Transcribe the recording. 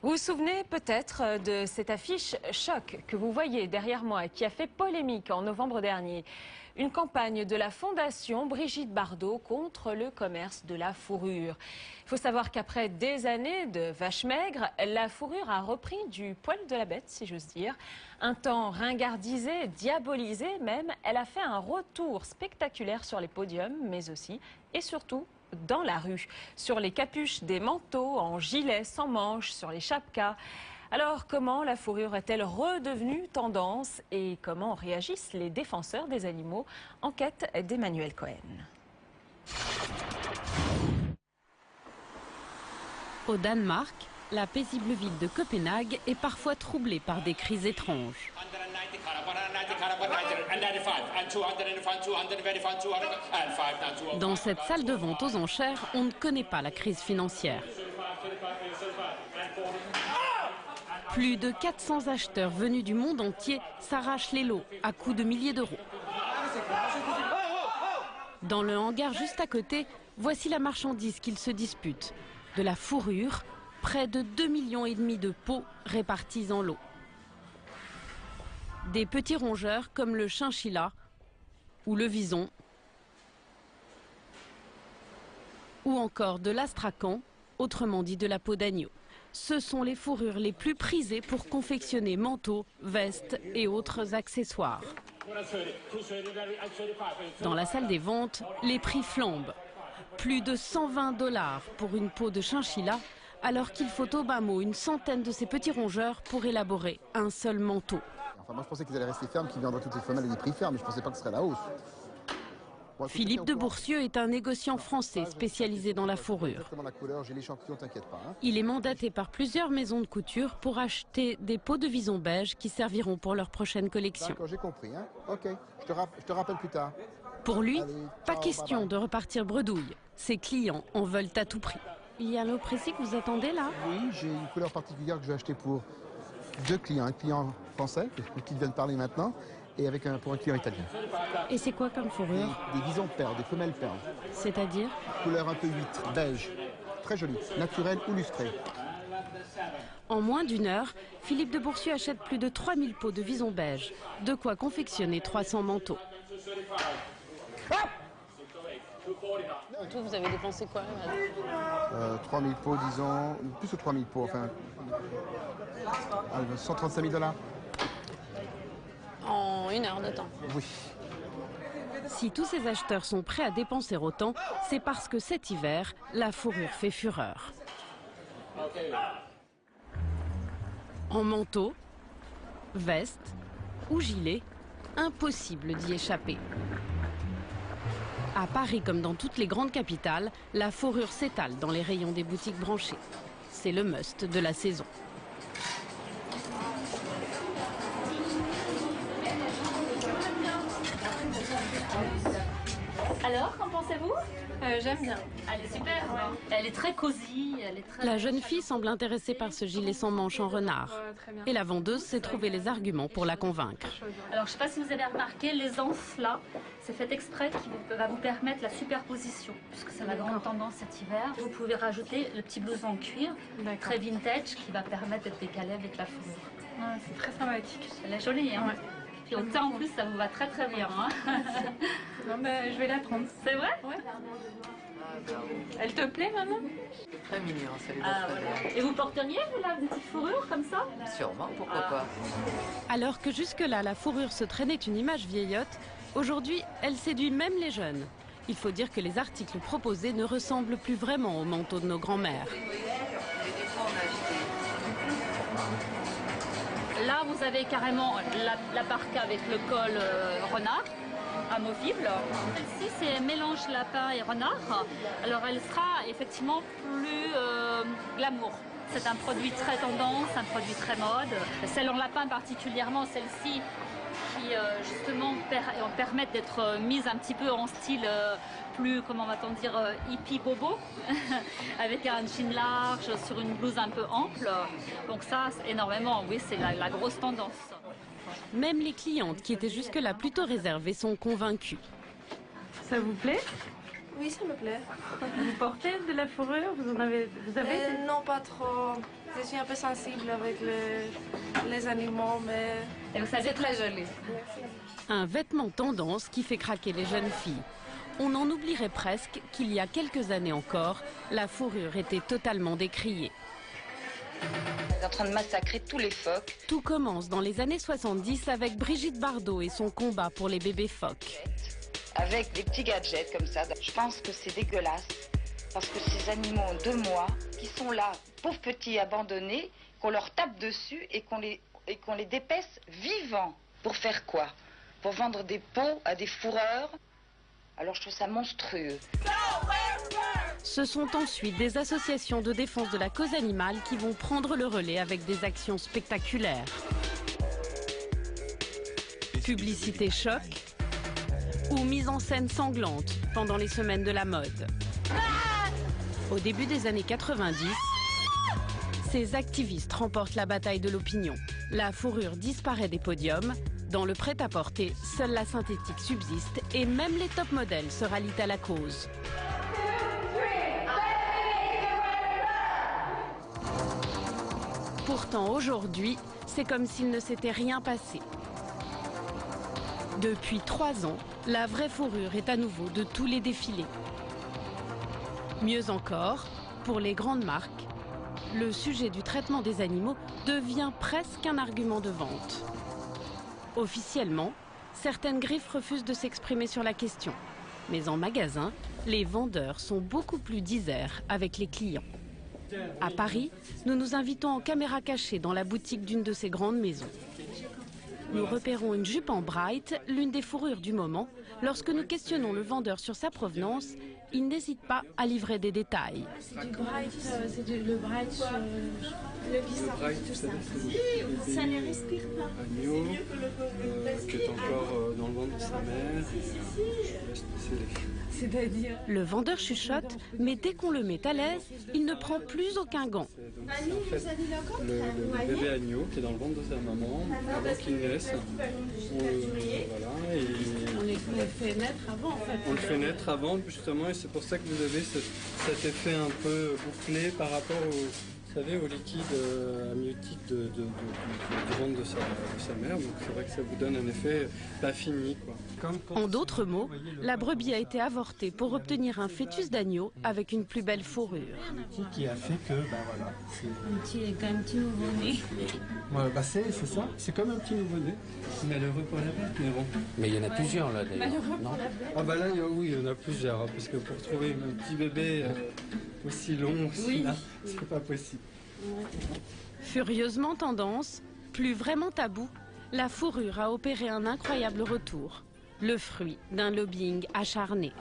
Vous vous souvenez peut-être de cette affiche choc que vous voyez derrière moi et qui a fait polémique en novembre dernier. Une campagne de la Fondation Brigitte Bardot contre le commerce de la fourrure. Il faut savoir qu'après des années de vaches maigres, la fourrure a repris du poil de la bête, si j'ose dire. Un temps ringardisé, diabolisé même, elle a fait un retour spectaculaire sur les podiums, mais aussi et surtout dans la rue, sur les capuches des manteaux, en gilet, sans manches, sur les chapkas. Alors, comment la fourrure est-elle redevenue tendance et comment réagissent les défenseurs des animaux? Enquête d'Emmanuel Cohen. Au Danemark, la paisible ville de Copenhague est parfois troublée par des cris étranges. Dans cette salle de vente aux enchères, on ne connaît pas la crise financière. Plus de 400 acheteurs venus du monde entier s'arrachent les lots à coups de milliers d'euros. Dans le hangar juste à côté, voici la marchandise qu'ils se disputent. De la fourrure, près de 2,5 millions de peaux réparties en lots. Des petits rongeurs comme le chinchilla ou le vison, ou encore de l'astrakan, autrement dit de la peau d'agneau. Ce sont les fourrures les plus prisées pour confectionner manteaux, vestes et autres accessoires. Dans la salle des ventes, les prix flambent. Plus de 120 $ pour une peau de chinchilla, alors qu'il faut au bas mot une centaine de ces petits rongeurs pour élaborer un seul manteau. Enfin, moi je pensais qu'ils allaient rester fermes, qu'ils viendraient toutes les femelles et des prix fermes, mais je ne pensais pas que ce serait la hausse. Philippe de Bourcieux est un négociant français spécialisé dans la fourrure. Il est mandaté par plusieurs maisons de couture pour acheter des peaux de vison beige qui serviront pour leur prochaine collection. D'accord, j'ai compris. Hein. Ok, je te rappelle plus tard. Pour lui, Allez, pas ciao, question bye bye. de repartir bredouille. Ses clients en veulent à tout prix. Il y a un lot précis que vous attendez là? Oui, j'ai une couleur particulière que je vais acheter pour deux clients. Un client français, qui vient de parler maintenant, et pour un client italien. Et c'est quoi comme fourrure? Des visons perles, des femelles perles. C'est-à-dire? Couleur un peu huître, beige. Très jolie, naturelle ou lustrée. En moins d'une heure, Philippe de Bourcieux achète plus de 3000 peaux de vison beige. De quoi confectionner 300 manteaux. En tout, vous avez dépensé quoi? 3000 pots, disons, plus de 3000 pots, enfin, 135 000 $. En une heure de temps. Oui. Si tous ces acheteurs sont prêts à dépenser autant, c'est parce que cet hiver, la fourrure fait fureur. En manteau, veste ou gilet, impossible d'y échapper. À Paris comme dans toutes les grandes capitales, la fourrure s'étale dans les rayons des boutiques branchées. C'est le must de la saison. Alors, qu'en pensez-vous? J'aime bien. Elle est super, ouais. Elle est très cosy, elle est très... La jeune fille semble intéressée par ce gilet sans manches en renard. Très bien. Et la vendeuse sait trouver les arguments pour la convaincre. Alors, je ne sais pas si vous avez remarqué, l'aisance là, c'est fait exprès qui va vous permettre la superposition, puisque c'est la grande tendance cet hiver. Vous pouvez rajouter le petit blouson en cuir, très vintage, qui va permettre d'être décalé avec la fourrure. Ouais, c'est très sympathique. Elle est jolie, hein? Ouais. Puis au teint en plus, ça vous va très très bien. Hein? Non, je vais la prendre. C'est vrai? Ouais. Elle te plaît, maman? C'est très mignon, ça lui va Ah, très voilà. bien. Et vous porteriez, vous, là, une petite fourrure comme ça? Sûrement, pourquoi pas. Alors que jusque-là, la fourrure se traînait une image vieillotte, aujourd'hui, elle séduit même les jeunes. Il faut dire que les articles proposés ne ressemblent plus vraiment aux manteaux de nos grands-mères. Là, vous avez carrément la parka avec le col renard, amovible. Celle-ci, c'est un mélange lapin et renard. Alors, elle sera effectivement plus glamour. C'est un produit très tendance, un produit très mode. Celle en lapin particulièrement, celle-ci, qui justement permettent d'être mise un petit peu en style plus, comment va-t-on dire, hippie bobo, avec un jean large sur une blouse un peu ample. Donc ça, énormément, oui, c'est la grosse tendance. Même les clientes qui étaient jusque-là plutôt réservées sont convaincues. Ça vous plaît? Oui, ça me plaît. Vous portez de la fourrure? Vous avez Non, pas trop. Je suis un peu sensible avec les animaux, mais c'est très joli. Un vêtement tendance qui fait craquer les jeunes filles. On en oublierait presque qu'il y a quelques années encore, la fourrure était totalement décriée. On est en train de massacrer tous les phoques. Tout commence dans les années 70 avec Brigitte Bardot et son combat pour les bébés phoques. Avec des petits gadgets comme ça. Je pense que c'est dégueulasse. Parce que ces animaux ont 2 mois, qui sont là, pauvres petits abandonnés, qu'on leur tape dessus et qu'on les dépèce vivants. Pour faire quoi? Pour vendre des peaux à des fourreurs? Alors je trouve ça monstrueux. Ce sont ensuite des associations de défense de la cause animale qui vont prendre le relais avec des actions spectaculaires. Publicité choc ou mise en scène sanglante pendant les semaines de la mode. Au début des années 90, ces activistes remportent la bataille de l'opinion. La fourrure disparaît des podiums. Dans le prêt-à-porter, seule la synthétique subsiste et même les top modèles se rallient à la cause. Pourtant, aujourd'hui, c'est comme s'il ne s'était rien passé. Depuis 3 ans, la vraie fourrure est à nouveau de tous les défilés. Mieux encore, pour les grandes marques, le sujet du traitement des animaux devient presque un argument de vente. Officiellement, certaines griffes refusent de s'exprimer sur la question. Mais en magasin, les vendeurs sont beaucoup plus diserts avec les clients. À Paris, nous nous invitons en caméra cachée dans la boutique d'une de ces grandes maisons. Nous repérons une jupe en bright, l'une des fourrures du moment. Lorsque nous questionnons le vendeur sur sa provenance, il n'hésite pas à livrer des détails. C'est du bright, c'est le bright, le bright, tout ça. Ça ne respire pas. Agneau, qui est encore dans le ventre de sa mère. C'est-à-dire ? Le vendeur chuchote, mais dès qu'on le met à l'aise, il ne prend plus aucun gant. C'est en fait le bébé agneau qui est dans le ventre de sa maman avant qu'il naisse. On les fait naître avant en fait. On le fait naître avant justement et c'est pour ça que vous avez cet effet un peu bouclé par rapport au liquide amniotique du ventre de sa mère. Donc c'est vrai que ça vous donne un effet pas fini, quoi. En d'autres mots, la brebis a été avortée pour obtenir un fœtus d'agneau avec une plus belle fourrure. Qui a fait que, voilà. C'est un petit nouveau-né. Ouais, c'est ça, c'est comme un petit nouveau-né. Malheureux pour la bête, mais bon. Mais il y en a plusieurs là d'ailleurs. Non ? Ah bah là, oui, il y en a plusieurs, parce que pour trouver un petit bébé aussi long, aussi là, c'est pas possible. Furieusement tendance, plus vraiment tabou, la fourrure a opéré un incroyable retour, le fruit d'un lobbying acharné.